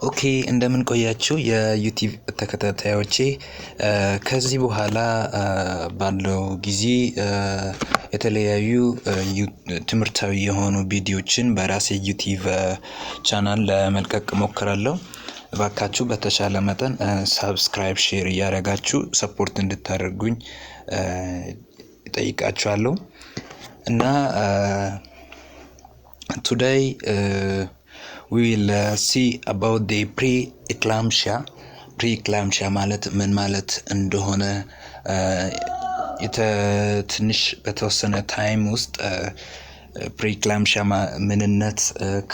ኦኬ እንደምን ቆያችሁ የዩቲዩብ ተከታታዮቼ ከዚህ በኋላ ባለው ጊዜ የተለያዩ ትምህርታዊ የሆኑ ቪዲዮዎችን በራሴ ዩቲዩብ ቻናል ለመልቀቅ ሞክራለሁ። ባካችሁ በተሻለ መጠን ሰብስክራይብ ሼር ያደረጋችሁ ሰፖርት እንድታደርጉኝ ጠይቃችኋለሁ እና today we will see about the preeclampsia ማለት ምን ማለት እንደሆነ ትንሽ በተወሰነ ታይም ውስጥ preeclampsia ምንነት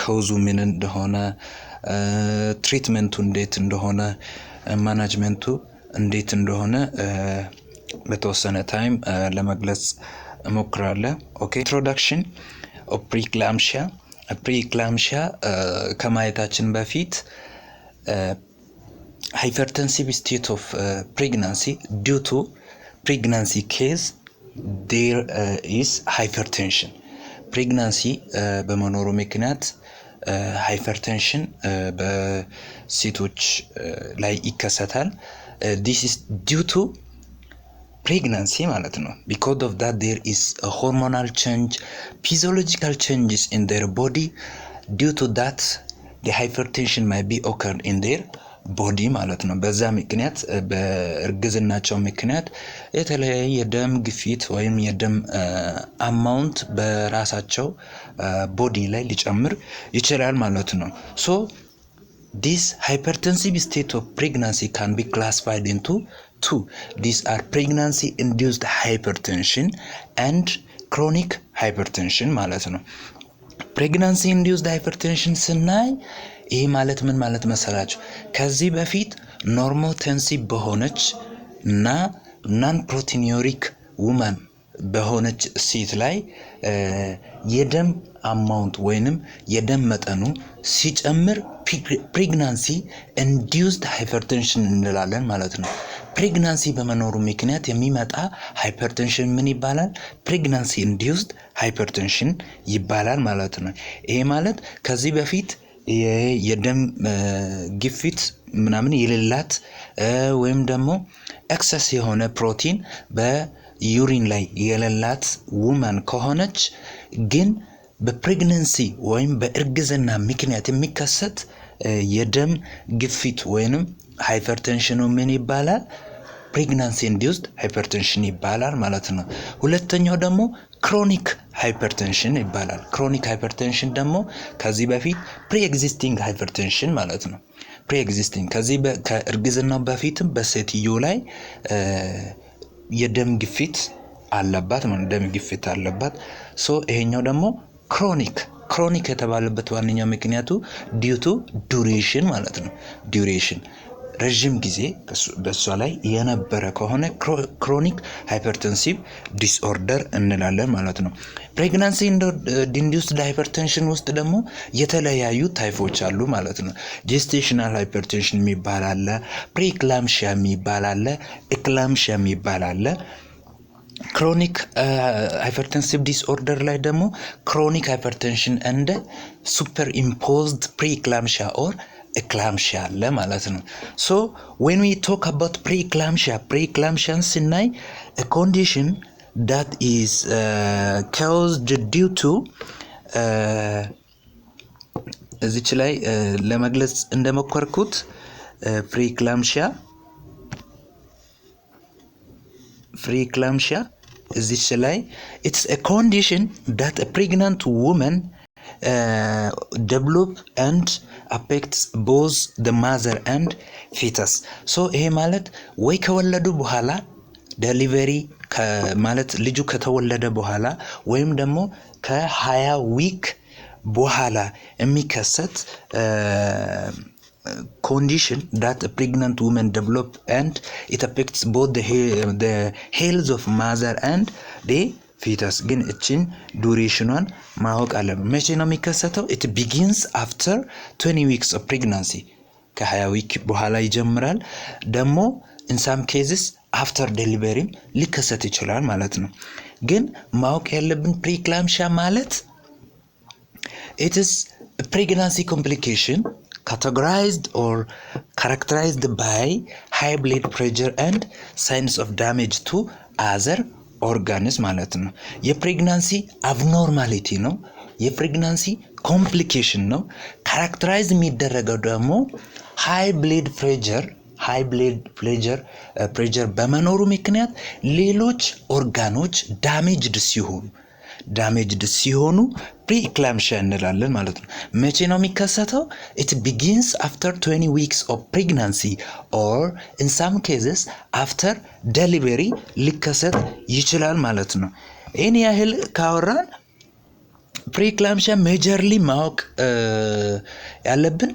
ኮዙ ምን እንደሆነ ትሪትመንቱ እንዴት እንደሆነ ማኔጅመንቱ እንዴት እንደሆነ በተወሰነ ታይም ለመግለጽ እሞክራለሁ። ኦኬ ኢንትሮዳክሽን of preeclampsia ከማየታችን በፊት hypertensive state of pregnancy due to pregnancy case there is hypertension pregnancy በመኖሩ ምክንያት hypertension በሴቶች ላይ ይከሰታል። this is due to pregnancy ማለት ነው። because of that there is a hormonal change, physiological changes in their body. due to that the hypertension might be occurred in their body ማለት ነው። በዛ ምክንያት በእርግዝናቸው ምክንያት የተለያየ የደም ግፊት ወይም የደም አማውንት በራሳቸው ቦዲ ላይ ሊጨምር ይችላል ማለት ነው። so this hypertensive state of pregnancy can be classified into two. These are pregnancy induced hypertension and chronic hypertension ማለት ነው። pregnancy induced hypertension ስናይ ይሄ ማለት ምን ማለት መሰላችሁ? ከዚህ በፊት ኖርሞቴንሲቭ በሆነች እና ናን ፕሮቲኒዮሪክ ውመን በሆነች ሴት ላይ የደም አማውንት ወይንም የደም መጠኑ ሲጨምር pregnancy induced hypertension እንላለን ማለት ነው። pregnancy በመኖሩ ምክንያት የሚመጣ ሃይፐርቴንሽን ምን ይባላል? pregnancy induced hypertension ይባላል ማለት ነው። ይሄ ማለት ከዚህ በፊት የደም ግፊት ምናምን የሌላት ወይም ደግሞ ኤክሰስ የሆነ ፕሮቲን በዩሪን ላይ የሌላት ውመን ከሆነች ግን በፕሬግናንሲ ወይም በእርግዝና ምክንያት የሚከሰት የደም ግፊት ወይንም ሃይፐርቴንሽኑ ምን ይባላል? pregnancy induced hypertension ይባላል ማለት ነው። ሁለተኛው ደግሞ chronic hypertension ይባላል። chronic hypertension ደግሞ ከዚህ በፊት pre-existing hypertension ማለት ነው። pre-existing ከዚህ ከእርግዝናው በፊትም በሴትዮ ላይ የደም ግፊት አለባት ማለት ደም ግፊት አለባት። so ይሄኛው ደግሞ chronic የተባለበት ዋነኛው ምክንያቱ due to duration ማለት ነው። duration ረጅም ጊዜ በሷ ላይ የነበረ ከሆነ chronic hypertensive disorder እንላለን ማለት ነው። pregnancy induced hypertension ውስጥ ደግሞ የተለያዩ ታይፖች አሉ ማለት ነው። gestational hypertension የሚባል አለ፣ preeclampsia የሚባል አለ፣ eclampsia የሚባል አለ። chronic hypertensive disorder ላይ ደግሞ chronic hypertension and superimposed preeclampsia or eclampsia አለ ማለት ነው። so when we talk about preeclampsia ስናይ a condition that is caused due to እዚች ላይ ለመግለጽ እንደሞከርኩት preeclampsia እዚች ላይ it's a condition that a pregnant woman develop and affects both the mother and fetus. so ይሄ ማለት ወይ ከወለዱ በኋላ ዴሊቨሪ ማለት ልጁ ከተወለደ በኋላ ወይም ደግሞ ከ20 ዊክ በኋላ የሚከሰት condition that a pregnant woman develop and it affects both the health of mother and the fetus. ግን እቺን ዱሬሽኗን ማወቅ አለብን። መቼ ነው የሚከሰተው? it begins after 20 weeks of pregnancy ከ20 ዊክ በኋላ ይጀምራል። ደግሞ in some cases after delivery ሊከሰት ይችላል ማለት ነው። ግን ማወቅ ያለብን preeclampsia ማለት it is a pregnancy complication categorized or characterized by high blood pressure and signs of damage to other organs ማለት ነው። የፕሬግናንሲ አብኖርማሊቲ ነው። የፕሬግናንሲ ኮምፕሊኬሽን ነው። ካራክተራይዝ የሚደረገው ደግሞ ሃይ ብለድ ፕሬሸር በመኖሩ ምክንያት ሌሎች ኦርጋኖች ዳሜጅድ ሲሆኑ ፕሪክላምሺያ እንላለን ማለት ነው። መቼ ነው የሚከሰተው? it begins after 20 weeks of pregnancy or in some cases after delivery ሊከሰት ይችላል ማለት ነው። ይህን ያህል ካወራን ፕሪክላምሺያ ሜጀርሊ ማወቅ ያለብን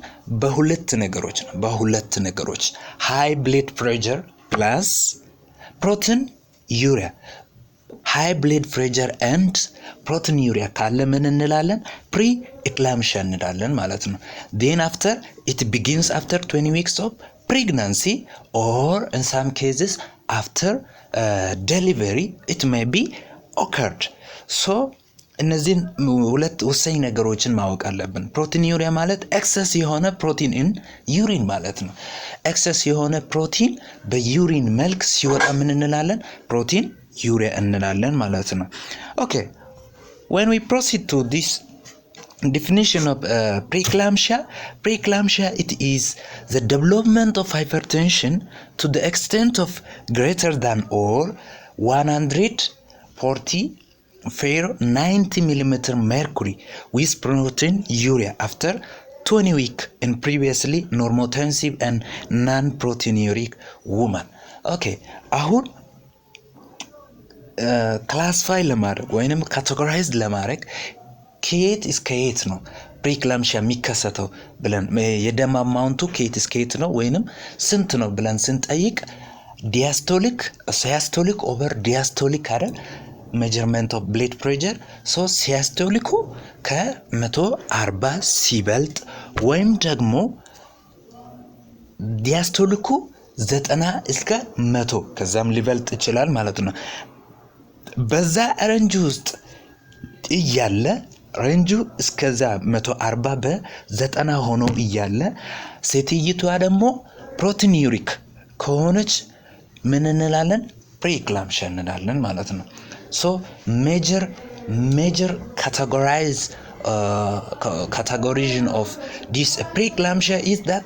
በሁለት ነገሮች ሃይ ብለድ ፕሬሸር ፕላስ ፕሮቲን ዩሪያ high blood pressure and proteinuria ካለ ምን እንላለን? pre-eclampsia እንላለን ማለት ነው። then after it begins after 20 weeks of pregnancy or in some cases after delivery it may be occurred. so እነዚህን ሁለት ወሳኝ ነገሮችን ማወቅ አለብን። ፕሮቲኑሪያ ማለት ኤክሰስ የሆነ ፕሮቲን ኢን ዩሪን ማለት ነው። ኤክሰስ የሆነ ፕሮቲን በዩሪን መልክ ሲወጣ ምን እንላለን? ፕሮቲን ዩሪያ እንላለን ማለት ነው። okay, when we proceed to this definition of preeclampsia it is the development of hypertension to the extent of greater than or 140 fair 90 millimeter mercury with protein urea after 20 weeks in previously normotensive and non-proteinuric woman. okay, አሁን ክላሲፋይ ለማድረግ ወይንም ካቴጎራይዝድ ለማድረግ ከየት እስከ የት ነው ፕሪክላምሺያ የሚከሰተው ብለን የደም አማውንቱ ከየት እስከ የት ነው ወይንም ስንት ነው ብለን ስንጠይቅ ሲያስቶሊክ ኦቨር ዲያስቶሊክ አይደል measurement of blood pressure so ሲያስቶሊኩ ከ140 ሲበልጥ ወይም ደግሞ ዲያስቶሊኩ 90 እስከ 100 ከዛም ሊበልጥ ይችላል ማለት ነው። በዛ ሬንጅ ውስጥ እያለ ሬንጁ እስከዛ 140 በ90 ሆኖ እያለ ሴትይቷ ደግሞ ፕሮቲን ዩሪክ ከሆነች ምን እንላለን? ፕሪክላምሺያ እንላለን ማለት ነው። so major categorization of this preeclampsia is that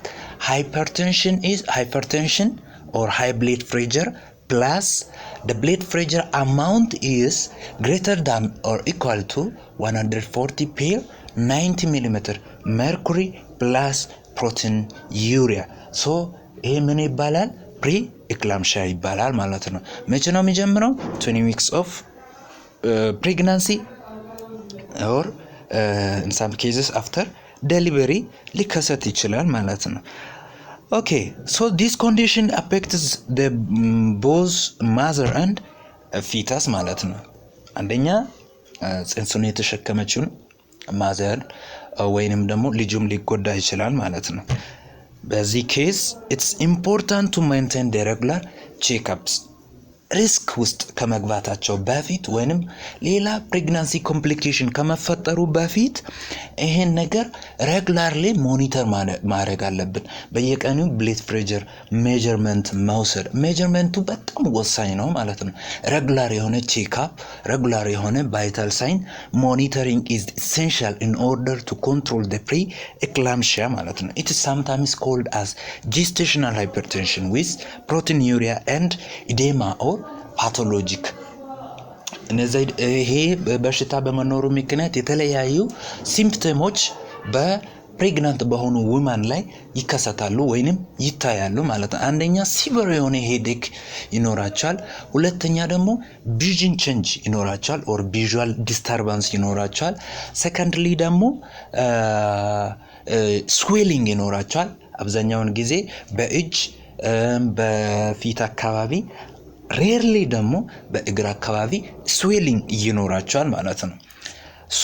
hypertension or high blood pressure plus the blood pressure amount is greater than or equal to 140 per 90 millimeter mercury plus protein urea. so ይሄ ምን ይባላል? ፕሪክላምሺያ ይባላል ማለት ነው። መቼ ነው የሚጀምረው? 20 weeks of pregnancy or in some cases after delivery ሊከሰት ይችላል ማለት ነው። okay, so this condition affects the both mother and fetus ማለት ነው። አንደኛ ጽንሱን የተሸከመችውን ማዘር ወይንም ደግሞ ልጁም ሊጎዳ ይችላል ማለት ነው። በዚህ ኬስ it's important to maintain the regular checkups ሪስክ ውስጥ ከመግባታቸው በፊት ወይንም ሌላ ፕሬግናንሲ ኮምፕሊኬሽን ከመፈጠሩ በፊት ይሄን ነገር ሬጉላርሊ ሞኒተር ማድረግ አለብን። በየቀኑ ብለድ ፕሬሸር ሜጀርመንት መውሰድ ሜጀርመንቱ በጣም ወሳኝ ነው ማለት ነው። ሬጉላር የሆነ ቼክአፕ ሬጉላር የሆነ ቫይታል ሳይን ሞኒተሪንግ is essential in order to control the preeclampsia ማለት ነው። it is sometimes called as gestational hypertension with proteinuria and edema or pathologic ይሄ በሽታ በመኖሩ ምክንያት የተለያዩ ሲምፕተሞች በፕሬግናንት በሆኑ ውማን ላይ ይከሰታሉ ወይንም ይታያሉ ማለት ነው። አንደኛ ሲቨር የሆነ ሄዴክ ይኖራቸዋል። ሁለተኛ ደግሞ ቪዥን ቼንጅ ይኖራቸዋል ኦር ቪዥዋል ዲስተርባንስ ይኖራቸዋል። ሰከንድሊ ደግሞ ስዌሊንግ ይኖራቸዋል። አብዛኛውን ጊዜ በእጅ በፊት አካባቢ ሬርሊ ደግሞ በእግር አካባቢ ስዌሊንግ ይኖራቸዋል ማለት ነው። ሶ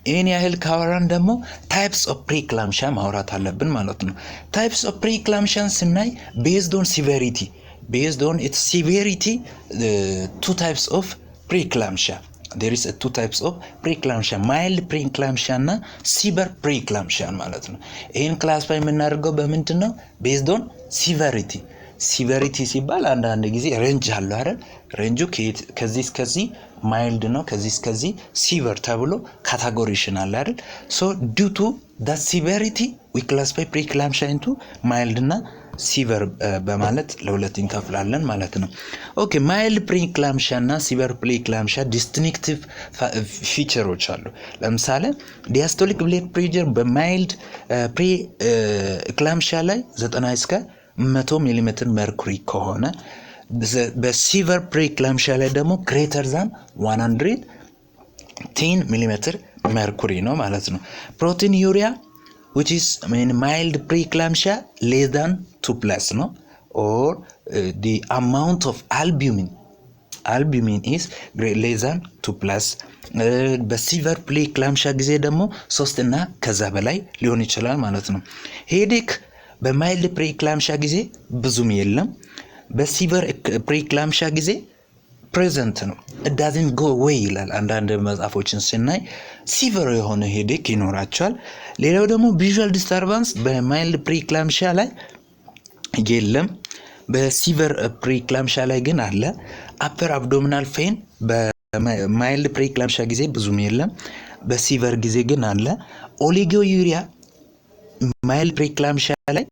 ይህን ያህል ካወራን ደግሞ ታይፕስ ኦፍ ፕሪክላምሺያ ማውራት አለብን ማለት ነው። ታይፕስ ኦፍ ፕሪክላምሺያን ስናይ ቤዝድ ኦን ኢትስ ሲቪሪቲ two types of preeclampsia there is two types of preeclampsia mild preeclampsia እና severe preeclampsia ማለት ነው ይሄን ክላሲፋይ የምናደርገው በምንድን ነው based on severity ሲባል አንዳንድ ጊዜ ሬንጅ አለው አይደል ሬንጁ ከዚህ እስከዚህ ማይልድ ነው ከዚህ እስከዚህ ሲቨር ተብሎ ካታጎሪሽን አለ አይደል so due to the severity we classify preeclampsia into mild እና ሲቨር በማለት ለሁለት እንከፍላለን ማለት ነው ኦኬ ማይልድ preeclampsia እና ሲቨር preeclampsia distinctive ፊቸሮች አሉ ለምሳሌ diastolic blood pressure በማይልድ preeclampsia ላይ 90 እስከ 100 ሚሊ ሜትር መርኩሪ ከሆነ በሲቨር preeclampsia ላይ ደግሞ greater than 110 ሚሊ ሜትር መርኩሪ ነው ማለት ነው protein urea which is mild preeclampsia less than 2 plus no or the amount of albumin is less than 2 plus በሲቨር preeclampsia ጊዜ ደግሞ 3 እና ከዛ በላይ ሊሆን ይችላል ማለት ነው ሄዴክ በማይልድ preeclampsia ጊዜ ብዙም የለም በሲቨር preeclampsia ጊዜ present ነው it doesn't go away ይላል አንዳንድ መጽሐፎችን ስናይ ሲቨር የሆነ ሄዴክ ይኖራቸዋል ሌላው ደግሞ visual disturbance በማይልድ preeclampsia ላይ የለም በሲቨር preeclampsia ላይ ግን አለ upper abdominal pain በማይልድ preeclampsia ጊዜ ብዙም የለም በሲቨር ጊዜ ግን አለ oliguria ማይልድ preeclampsia ላይ